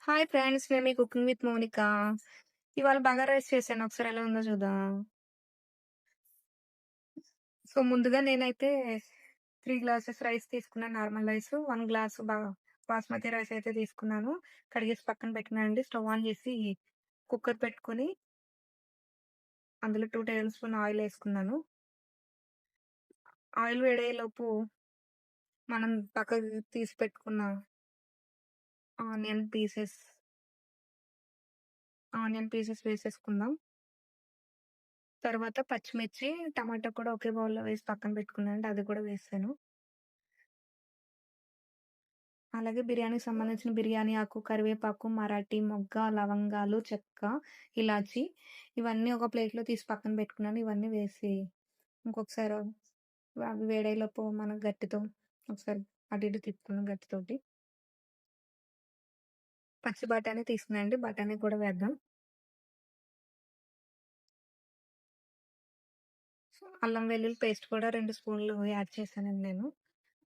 Hi friends. నేను మీ cooking with Mounika. ఇవాళ bagara rice చేశాను. ఒకసారి ఎలా ఉందో చూద్దాం. సో, ముందుగా నేనైతే 3 గ్లాసెస్ రైస్ తీసుకున్నాను normal rice. 1 glass basmati rice అయితే తీసుకున్నాను. కడిగేసి పక్కన పెట్టినానండి. స్టవ్ ఆన్ చేసి కుక్కర్ పెట్టుకొని అందులో 2 టేబుల్ స్పూన్ ఆయిల్ ఏసుకున్నాను. ఆయిల్ వేడయ్యేలోపు మనం పక్కకు తీసి పెట్టుకున్న ఆనియన్ పీసెస్ వేసేసుకుందాం. తర్వాత పచ్చిమిర్చి, టమాటా కూడా ఒకే బౌల్‌లో వేసి పక్కన పెట్టుకున్నానండి. అది కూడా వేసాను. అలాగే బిర్యానీకి సంబంధించిన బిర్యానీ ఆకు, కరివేపాకు, మరాఠీ మొగ్గ, లవంగాలు, చెక్క, ఇలాచి ఇవన్నీ ఒక ప్లేట్‌లో తీసి పక్కన పెట్టుకున్నాను. ఇవన్నీ వేసి ఇంకొకసారి అవి వేడేలోపు మనం గట్టితో ఒకసారి అటు ఇటు తిప్పుకుందాం గట్టితోటి. పచ్చి బఠానీ తీసుకున్నానండి. బఠానీ కూడా వేద్దాం. అల్లం వెల్లుల్లి పేస్ట్ కూడా 2 స్పూన్లు యాడ్ చేశానండి నేను.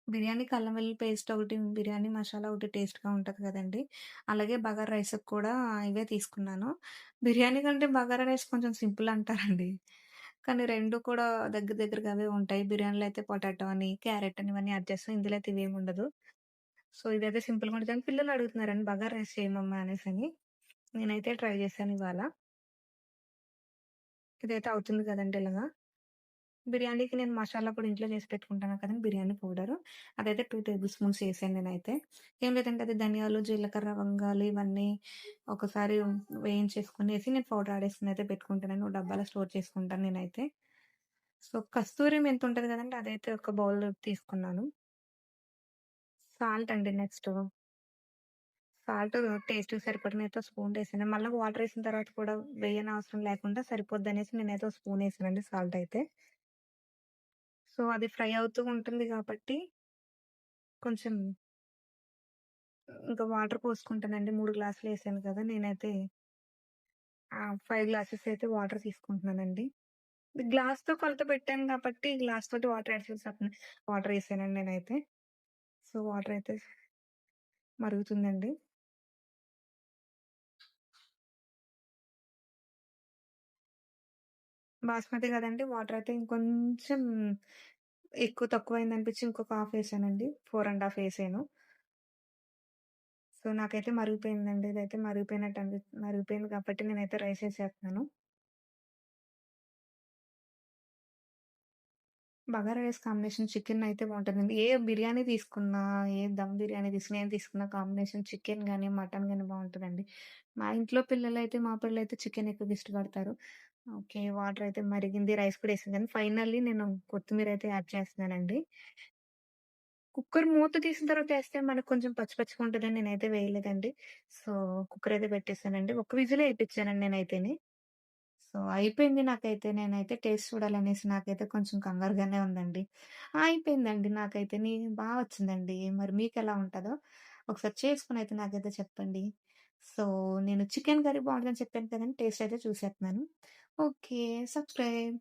బిర్యానీకి అల్లం వెల్లుల్లి పేస్ట్ ఒకటి, బిర్యానీ మసాలా ఒకటి టేస్ట్‌గా ఉంటది కదండీ! అలాగే బగారా రైస్‌కి కూడా ఇవే తీసుకున్నాను. బిర్యానీ కంటే బగారా రైస్ కొంచెం సింపుల్ అంటారండి. కానీ 2 కూడా దగ్గర దగ్గరగా అవే ఉంటాయి. బిర్యానీలో అయితే పొటాటో అని, క్యారెట్ అని ఇవన్నీ యాడ్ చేస్తాం. ఇందులో అయితే ఇవేమి ఉండదు. సో, ఇదైతే సింపుల్‌గా ఉంటదని పిల్లలు అడుగుతున్నారండి బగారా రైస్ చేయమమ్మా అనేసని. నేనైతే ట్రై చేశాను ఇవాళ. ఇదైతే అవుతుంది కదండీ ఇలాగా. బిర్యానీకి నేను మసాలా కూడా ఇంట్లో చేసి పెట్టుకుంటాను కదండీ! బిర్యానీ పౌడరు. అదైతే 2 టేబుల్ స్పూన్స్ ఏసాను నేనైతే. ఏం లేదంటే అది ధనియాలు, జీలకర్ర, లవంగాలు ఇవన్నీ ఒకసారి వేయించేసుకొనేసి నేను పౌడర్ ఆడేసుకొని అయితే పెట్టుకుంటానండి. ఒక డబ్బాలో స్టోర్ చేసుకుంటాను నేనైతే. సో, కస్తూరి మెంతి ఉంటది కదండీ! అదైతే ఒక బౌల్ తీసుకున్నాను. సాల్ట్ అండి నెక్స్ట్. సాల్ట్ టేస్ట్‌కి సరిపడినయితే ఒక స్పూన్ ఏసాను. మళ్ళా వాటర్ ఏసిన తర్వాత కూడా వేయనవసరం లేకుండా సరిపోద్దనేసి నేనైతే ఒక స్పూన్ ఏసానండి సాల్ట్ అయితే. సో, అది ఫ్రై అవుతూ ఉంటుంది కాబట్టి కొంచెం ఇంకా వాటర్ పోసుకుంటానండి. 3 గ్లాసులేసాను కదా! నేనైతే 5 గ్లాసెస్ అయితే వాటర్ తీసుకుంటున్నానండి. గ్లాస్‌తో కొలత పెట్టాను కాబట్టి గ్లాస్ తోటి వాటర్ యాడ్ చేసి వాటర్ ఏసానండి నేనైతే. సో, వాటర్ అయితే మరుగుతుందండి. బాస్మతి కదండీ! వాటర్ అయితే ఇంకొంచెం ఎక్కువ తక్కువయిందనిపించి ఇంకొక హాఫ్ ఏసానండి. 4 ½ ఏసాను. సో, నాకైతే మరిగిపోయిందండి. ఇదైతే మరిగిపోయింది కాబట్టి నేనైతే రైస్ ఏసేస్తున్నాను. బగారా రైస్ కాంబినేషన్ చికెన్ అయితే బావుంటదండి. ఏ బిర్యానీ తీసుకున్నా, ఏ దమ్ బిర్యానీ తీసుకున్నా, ఏది తీసుకున్నా కాంబినేషన్ చికెన్ గాని, మటన్ గాని బావుంటదండి. మా ఇంట్లో మా పిల్లలైతే చికెన్ ఎక్కువగా ఇష్టపడతారు. ఓకే. వాటర్ అయితే మరిగింది. రైస్ కూడా ఏసేసాను. ఫైనల్లీ నేను కొత్తిమీర అయితే యాడ్ చేస్తున్నానండి. కుక్కర్ మూత తీసిన తర్వాత ఏస్తే మనకు కొంచెం పచ్చి పచ్చిగా ఉంటదని నేనైతే వేయలేదండి. సో, కుక్కర్ అయితే పెట్టేసానండి. ఒక్క విజిలే ఏపిచ్చానండి నేనైతేని. సో, అయిపోయింది నాకైతే. నేనైతే టేస్ట్ చూడాలనేసి నాకైతే కొంచెం కంగారుగానే ఉందండి. అయిపోయిందండి నాకైతేని వచ్చిందండి. మరి మీకెలా ఉంటదో ఒకసారి చేసుకొనైతే నాకైతే చెప్పండి. సో, నేను చికెన్ కర్రీ బావుంటదని చెప్పాను కదండీ! టేస్ట్ అయితే చూసేత్తన్నాను. ఓకే. సబ్స్క్రైబ్.